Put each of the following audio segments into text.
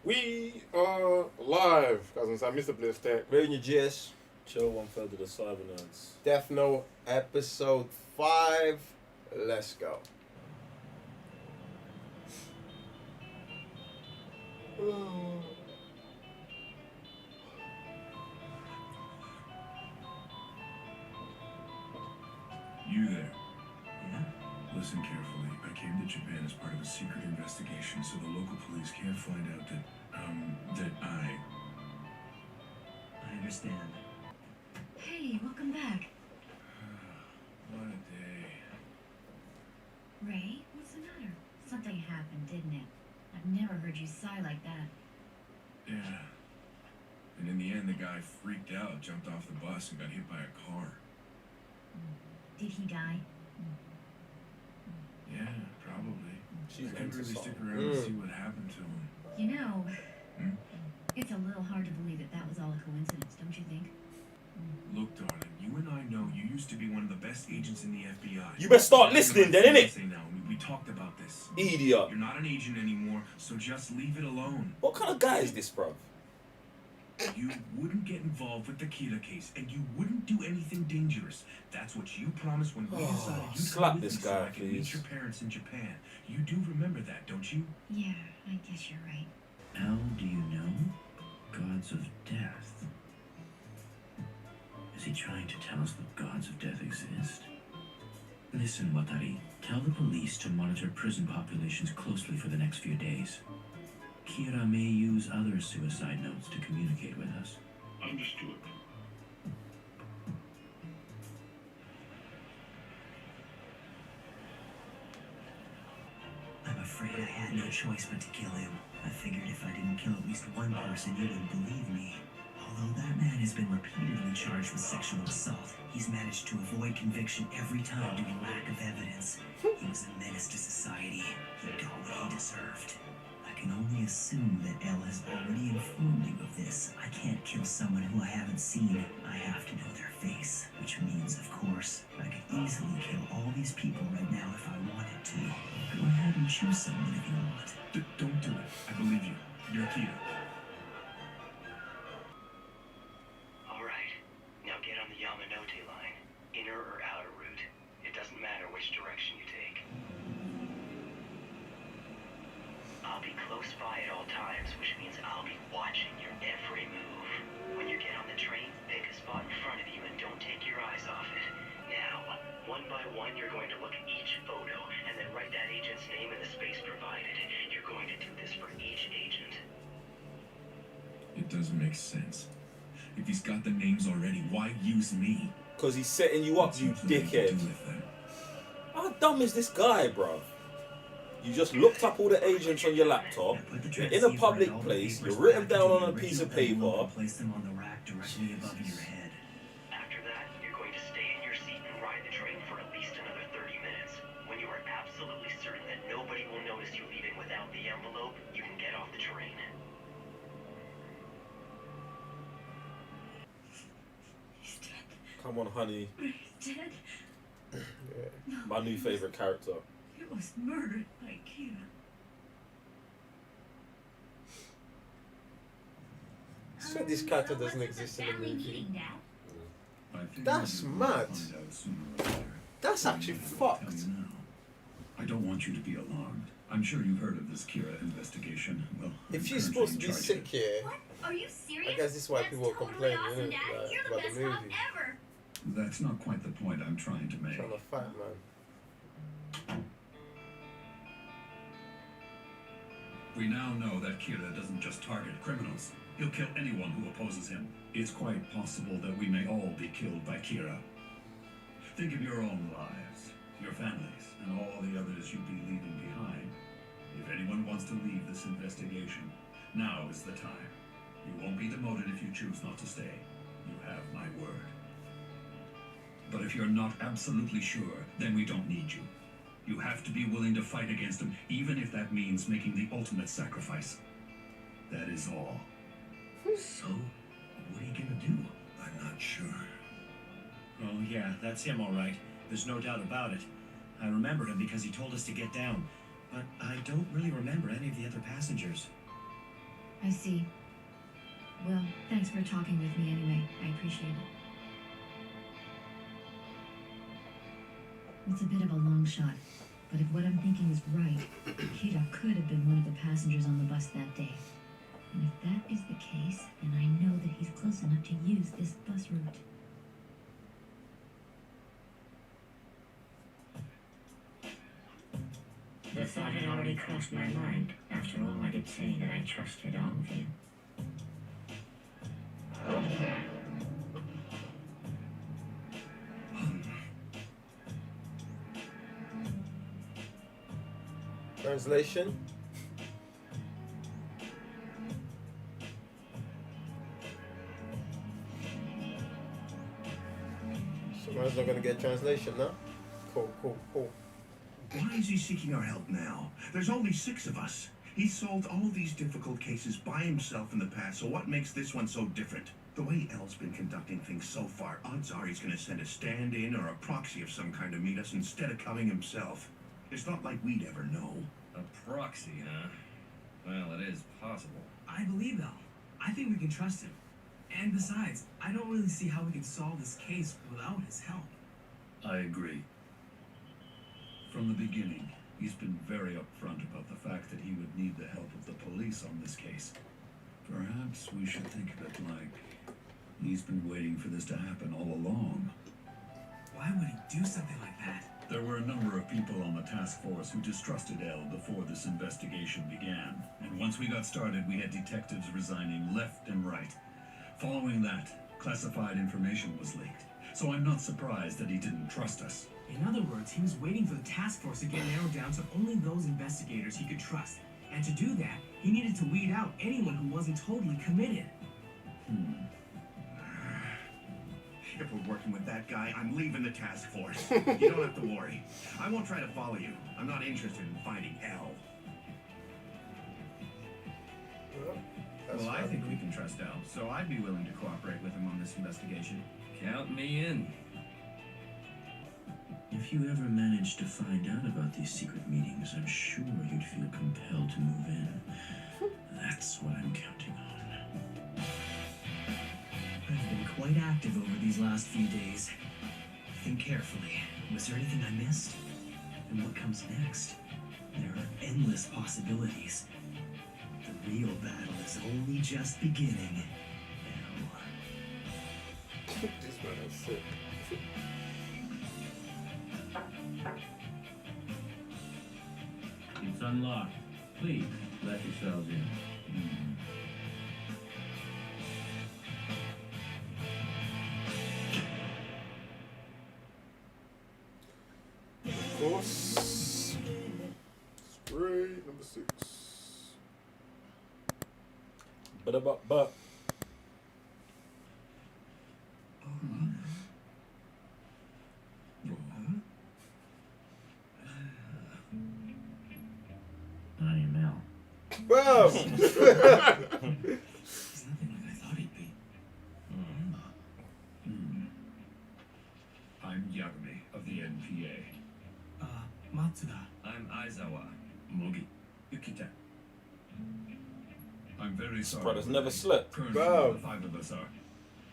We are live, cousins. I'm Mr. Blister. Rating your GS. Chill 1/3 of the Cyber Nerds. Death Note episode 5. Let's go. You there? Yeah? Listen carefully. I came to Japan as part of a secret investigation, so the local police can't find out that I understand. Hey, welcome back. What a day. Ray, what's the matter? Something happened, didn't it? I've never heard you sigh like that. Yeah. And in the end, the guy freaked out, jumped off the bus, and got hit by a car. Did he die? Yeah, probably. She's I couldn't really into stick song. around to see what happened to him. You know, it's a little hard to believe that was all a coincidence, don't you think? Look, darling, you and I know you used to be one of the best agents in the FBI. You better start listening then, innit? We talked about this. Idiot. You're not an agent anymore, so just leave it alone. What kind of guy is this, bruv? You wouldn't get involved with the Kira case, and you wouldn't do anything dangerous. That's what you promised when we decided you'd slap come with this me so guy, I could meet please. your parents in Japan. You do remember that, don't you? Yeah, I guess you're right. How do you know? Gods of death. Is he trying to tell us that gods of death exist? Listen, Watari. Tell the police to monitor prison populations closely for the next few days. Kira may use other suicide notes to communicate with us. Understood. I'm afraid I had no choice but to kill him. I figured if I didn't kill at least one person, you wouldn't believe me. Although that man has been repeatedly charged with sexual assault, he's managed to avoid conviction every time due to lack of evidence. He was a menace to society. He got what he deserved. I can only assume that Elle has already informed you of this. I can't kill someone who I haven't seen. I have to know their face. Which means, of course, I could easily kill all these people right now if I wanted to. Go ahead and choose someone if you want. Don't do it. I believe you. You're Kira. Alright, now get on the Yamanote line. Inner or outer route. It doesn't matter which direction you take. I'll be close by at all times, which means I'll be watching your every move. When you get on the train, pick a spot in front of you and don't take your eyes off it. Now, one by one, you're going to look at each photo and then write that agent's name in the space provided. You're going to do this for each agent. It doesn't make sense. If he's got the names already, why use me? Because he's setting you up, you dickhead. How dumb is this guy, bruv? You just looked up all the agents on your laptop, you're in a public place, you're written down on a piece of paper. Place them on the rack directly above your head. After that, you're going to stay in your seat and ride the train for at least another 30 minutes. When you are absolutely certain that nobody will notice you leaving without the envelope, you can get off the train. He's dead. Come on, honey. He's dead. Yeah. My new favourite character. He was murdered by Kira. I swear this character doesn't exist in the movie. I think That's we'll mad. find out sooner or later. That's actually I'll tell fucked. you now. I don't want you to be alarmed. I'm sure you've heard of this Kira investigation. Well, If I'm she's currently supposed to in be charge of sick it. here, What? Are you serious? I guess this is why That's people are totally complaining, awesome, isn't it? Dad. Like, You're the about best the cop movie. ever. That's not quite the point I'm trying to make. trying to fight, man. We now know that Kira doesn't just target criminals. He'll kill anyone who opposes him. It's quite possible that we may all be killed by Kira. Think of your own lives, your families, and all the others you'd be leaving behind. If anyone wants to leave this investigation, now is the time. You won't be demoted if you choose not to stay. You have my word. But if you're not absolutely sure, then we don't need you. You have to be willing to fight against him, even if that means making the ultimate sacrifice. That is all. So, what are you gonna do? I'm not sure. Oh, yeah, that's him, all right. There's no doubt about it. I remember him because he told us to get down, but I don't really remember any of the other passengers. I see. Well, thanks for talking with me anyway. I appreciate it. It's a bit of a long shot, but if what I'm thinking is right, Kira could have been one of the passengers on the bus that day. And if that is the case, then I know that he's close enough to use this bus route. The thought had already crossed my mind. After all, I did say that I trusted all of you. Translation. Someone's not gonna get translation now. Cool. Why is he seeking our help now? There's only 6 of us. He's solved all these difficult cases by himself in the past, so what makes this one so different? The way L's been conducting things so far, odds are he's gonna send a stand-in or a proxy of some kind to meet us instead of coming himself. It's not like we'd ever know. A proxy, huh? Well, it is possible. I believe Al. I think we can trust him. And besides, I don't really see how we can solve this case without his help. I agree. From the beginning, he's been very upfront about the fact that he would need the help of the police on this case. Perhaps we should think of it like he's been waiting for this to happen all along. Why would he do something like that? There were a number of people on the task force who distrusted L before this investigation began. And once we got started, we had detectives resigning left and right. Following that, classified information was leaked. So I'm not surprised that he didn't trust us. In other words, he was waiting for the task force to get narrowed down to only those investigators he could trust. And to do that, he needed to weed out anyone who wasn't totally committed. If we're working with that guy, I'm leaving the task force. You don't have to worry. I won't try to follow you. I'm not interested in finding L. Well, I think we can trust Al, so I'd be willing to cooperate with him on this investigation. Count me in. If you ever managed to find out about these secret meetings, I'm sure you'd feel compelled to move in. That's what I'm counting on. I've been quite active over these last few days. Think carefully. Was there anything I missed? And what comes next? There are endless possibilities. The real battle is only just beginning. This man is sick. It's unlocked. Please, let yourselves in. Of course. Great, number 6. But. I am Al. Bro! He's nothing like I thought he'd be. I'm Yagami of the NPA. Matsuda. I'm Aizawa. Mogi. Yukita. I'm very sorry. Brothers never slept. Currently, Bro. the 5 of us are.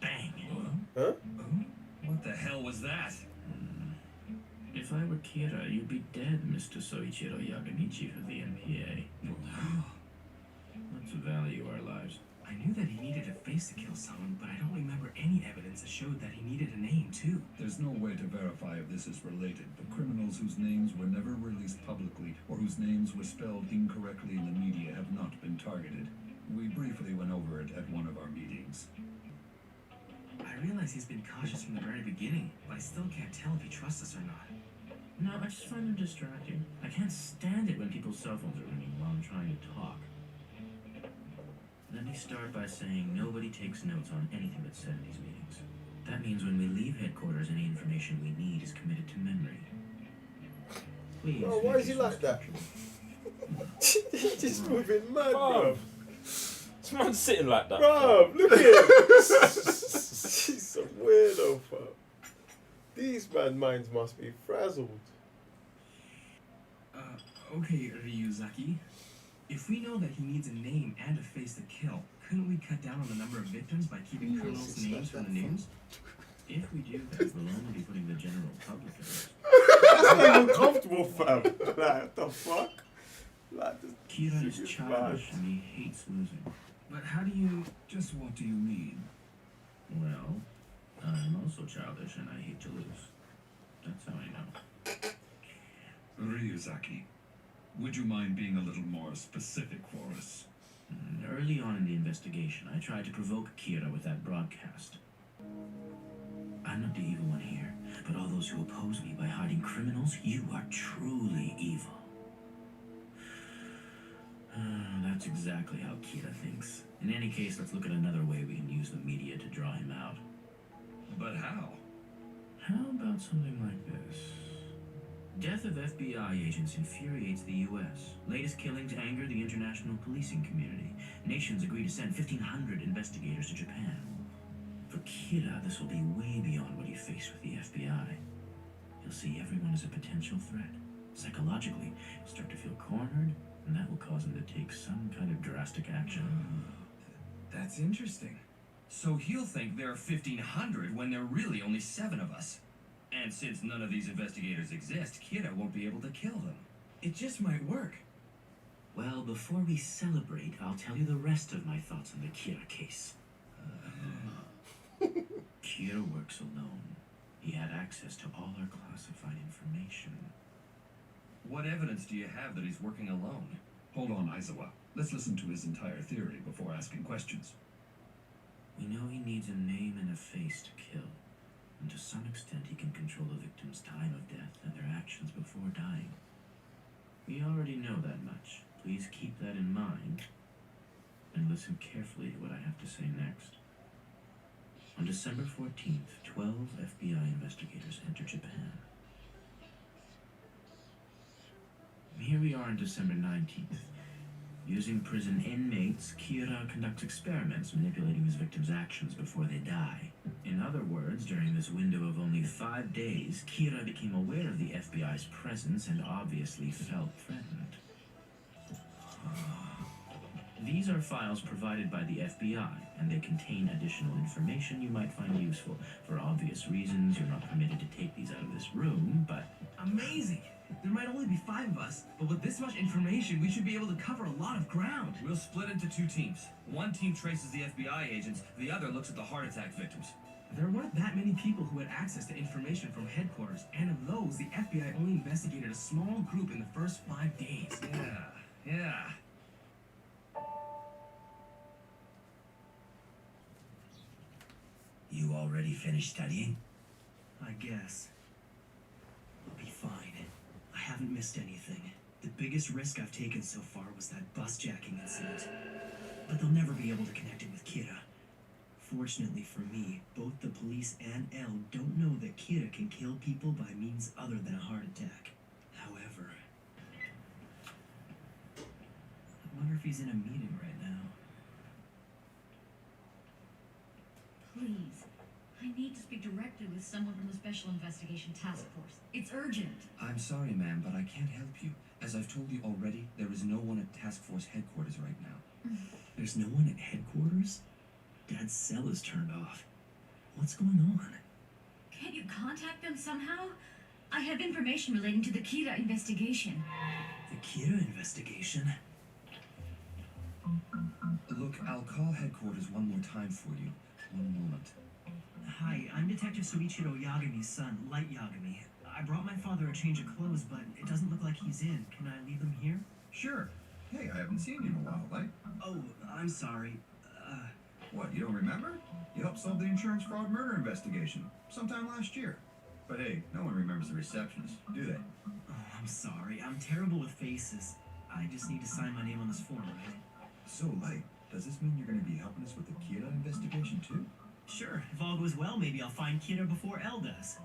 Bang. Huh? What the hell was that? If I were Kira, you'd be dead, Mr. Soichiro Yagami, chief of the NPA. Let's value our lives. I knew that he needed a face to kill someone, but I don't remember any evidence that showed that he needed a name, too. There's no way to verify if this is related, but criminals whose names were never released publicly or whose names were spelled incorrectly in the media have not been targeted. We briefly went over it at one of our meetings. I realize he's been cautious from the very beginning, but I still can't tell if he trusts us or not. No, I just find them distracting. I can't stand it when people's cell phones are ringing while I'm trying to talk. Let me start by saying nobody takes notes on anything that's said in these meetings. That means when we leave headquarters, any information we need is committed to memory. Please. Bro, why is he like that? He's just moving mad, bro. This man's sitting like that. Bro, look at him. He's a weirdo, fam. These man minds must be frazzled. Okay, Ryuzaki. If we know that he needs a name and a face to kill, couldn't we cut down on the number of victims by keeping criminals' names from the news? If we do that, we'll only be putting the general public at risk. That's not even comfortable, fam. Like, the fuck? Like, this Kira is shit is childish bad. and he hates losing. But how do you... Just what do you mean? Well, I'm also childish and I hate to lose. That's how I know. Ryuzaki, would you mind being a little more specific for us? Early on in the investigation, I tried to provoke Kira with that broadcast. I'm not the evil one here, but all those who oppose me by hiding criminals, you are truly evil. That's exactly how Kira thinks. In any case, let's look at another way we can use the media to draw him out. But how? How about something like this? Death of FBI agents infuriates the U.S. Latest killings anger the international policing community. Nations agree to send 1,500 investigators to Japan. For Kira, this will be way beyond what he faced with the FBI. He'll see everyone as a potential threat. Psychologically, he'll start to feel cornered, and that will cause him to take some kind of drastic action. That's interesting. So he'll think there are 1,500 when there are really only 7 of us. And since none of these investigators exist, Kira won't be able to kill them. It just might work. Well, before we celebrate, I'll tell you the rest of my thoughts on the Kira case. Kira works alone. He had access to all our classified information. What evidence do you have that he's working alone? Hold on, Aizawa. Let's listen to his entire theory before asking questions. We know he needs a name and a face to kill. And to some extent, he can control the victim's time of death and their actions before dying. We already know that much. Please keep that in mind. And listen carefully to what I have to say next. On December 14th, 12 FBI investigators enter Japan. Here we are on December 19th. Using prison inmates, Kira conducts experiments manipulating his victims' actions before they die. In other words, during this window of only 5 days, Kira became aware of the FBI's presence and obviously felt threatened. These are files provided by the FBI, and they contain additional information you might find useful. For obvious reasons, you're not permitted to take these out of this room, but... Amazing! There might only be 5 of us, but with this much information, we should be able to cover a lot of ground. We'll split into 2 teams. One team traces the FBI agents, the other looks at the heart attack victims. There weren't that many people who had access to information from headquarters, and of those, the FBI only investigated a small group in the first 5 days. Yeah. You already finished studying? I guess. I'll be fine. I haven't missed anything. The biggest risk I've taken so far was that bus-jacking incident. But they'll never be able to connect it with Kira. Fortunately for me, both the police and Elle don't know that Kira can kill people by means other than a heart attack. However... I wonder if he's in a meeting right now. Please, I need to speak directly with someone from the Special Investigation Task Force. It's urgent. I'm sorry, ma'am, but I can't help you. As I've told you already, there is no one at Task Force headquarters right now. There's no one at headquarters? Dad's cell is turned off. What's going on? Can't you contact them somehow? I have information relating to the Kira investigation. The Kira investigation? Look, I'll call headquarters one more time for you. One moment. Hi, I'm Detective Soichiro Yagami's son, Light Yagami. I brought my father a change of clothes, but it doesn't look like he's in. Can I leave them here? Sure. Hey, I haven't seen you in a while, Light. Oh, I'm sorry. What, you don't remember? You helped solve the insurance fraud murder investigation sometime last year. But hey, no one remembers the receptionist, do they? Oh, I'm sorry. I'm terrible with faces. I just need to sign my name on this form, right? So, Light, does this mean you're going to be helping us with the Kira investigation too? Sure. If all goes well, maybe I'll find Kira before Elle does.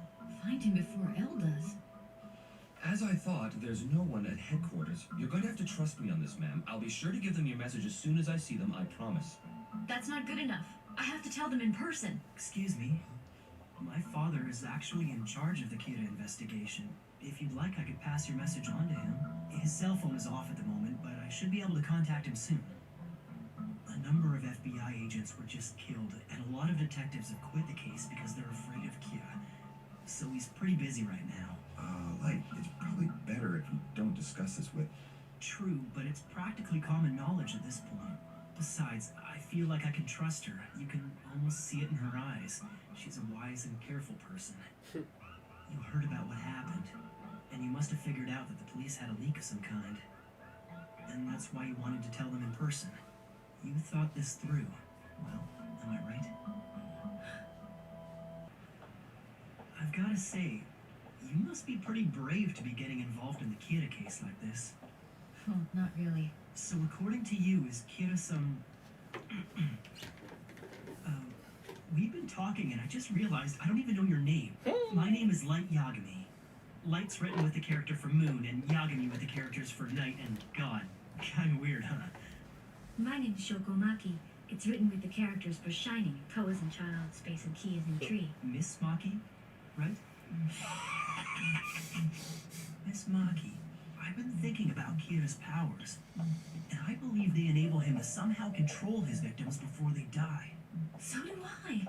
Find him before Elle does. As I thought, there's no one at headquarters. You're going to have to trust me on this, ma'am. I'll be sure to give them your message as soon as I see them, I promise. That's not good enough. I have to tell them in person. Excuse me. My father is actually in charge of the Kira investigation. If you'd like, I could pass your message on to him. His cell phone is off at the moment, but I should be able to contact him soon. A number of FBI agents were just killed, and a lot of detectives have quit the case because they're afraid of Kira. So he's pretty busy right now. It's probably better if you don't discuss this with... True, but it's practically common knowledge at this point. Besides, I feel like I can trust her. You can almost see it in her eyes. She's a wise and careful person. You heard about what happened, and you must have figured out that the police had a leak of some kind. And that's why you wanted to tell them in person. You thought this through. Well, am I right? I've got to say, you must be pretty brave to be getting involved in the Kira case like this. Oh, not really. So according to you, is Kira some... we've been talking and I just realized I don't even know your name. My name is Light Yagami. Light's written with the character for Moon and Yagami with the characters for Night and God. Kinda weird, huh? My name's Shokomaki. It's written with the characters for Shining, Ko as in child, Space and Key as in tree. Miss Maki, right? Miss Maki, I've been thinking about Kira's powers, and I believe they enable him to somehow control his victims before they die. So do I.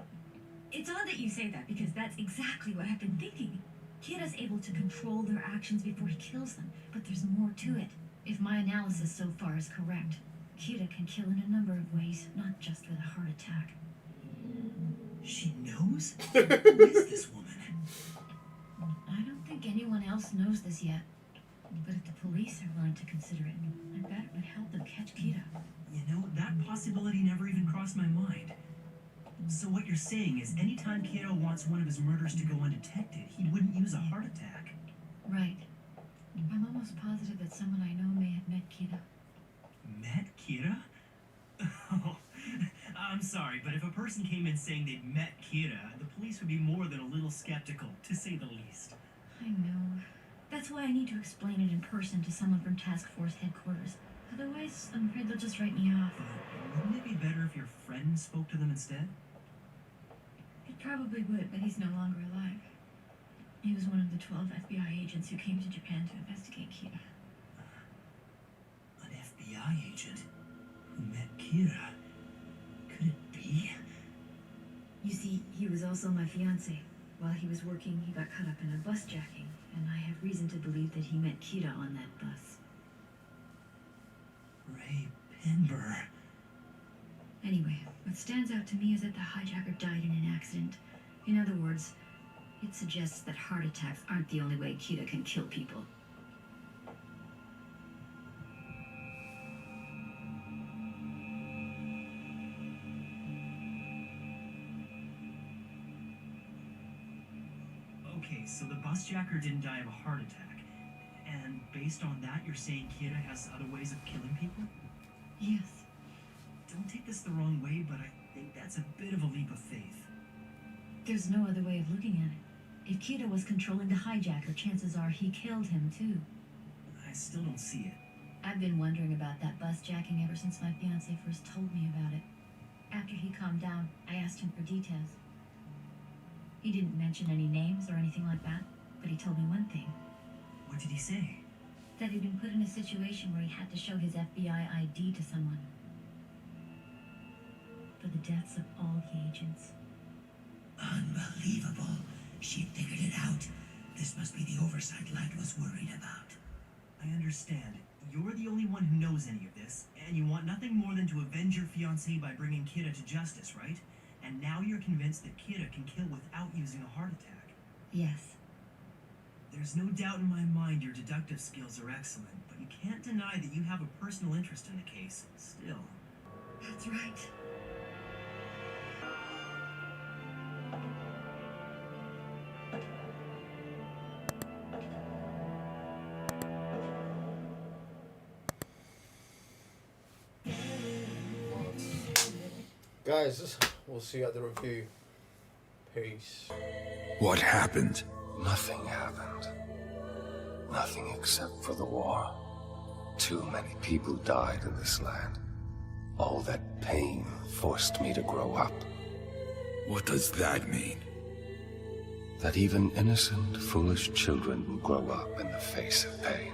It's odd that you say that because that's exactly what I've been thinking. Kira's able to control their actions before he kills them, but there's more to it. If my analysis so far is correct, Kira can kill in a number of ways, not just with a heart attack. She knows? Who is this woman? I don't think anyone else knows this yet. But if the police are willing to consider it, I bet it would help them catch Kira. You know, that possibility never even crossed my mind. So what you're saying is anytime Kira wants one of his murders to go undetected, he wouldn't use a heart attack. Right. I'm almost positive that someone I know may have met Kira. Met Kira? Oh, I'm sorry, but if a person came in saying they'd met Kira, the police would be more than a little skeptical, to say the least. I know. That's why I need to explain it in person to someone from Task Force headquarters. Otherwise, I'm afraid they'll just write me off. But wouldn't it be better if your friend spoke to them instead? It probably would, but he's no longer alive. He was one of the 12 FBI agents who came to Japan to investigate Kira. An FBI agent who met Kira? Could it be? You see, he was also my fiancé. While he was working, he got caught up in a bus jacking, and I have reason to believe that he met Kira on that bus. Ray Pinber. Anyway, what stands out to me is that the hijacker died in an accident. In other words, it suggests that heart attacks aren't the only way Kira can kill people. Okay, so the busjacker didn't die of a heart attack. And based on that, you're saying Kira has other ways of killing people? Yes. Don't take this the wrong way, but I think that's a bit of a leap of faith. There's no other way of looking at it. If Kira was controlling the hijacker, chances are he killed him too. I still don't see it. I've been wondering about that bus jacking ever since my fiancé first told me about it. After he calmed down, I asked him for details. He didn't mention any names or anything like that, but he told me one thing. What did he say? That he'd been put in a situation where he had to show his FBI ID to someone. For the deaths of all the agents. Unbelievable. She figured it out. This must be the oversight Light was worried about. I understand. You're the only one who knows any of this, and you want nothing more than to avenge your fiancé by bringing Kira to justice, right? And now you're convinced that Kira can kill without using a heart attack. Yes. There's no doubt in my mind your deductive skills are excellent, but you can't deny that you have a personal interest in the case, still. That's right. Guys, we'll see you at the review. Peace. What happened? Nothing happened. Nothing except for the war. Too many people died in this land. All that pain forced me to grow up. What does that mean? That even innocent, foolish children will grow up in the face of pain.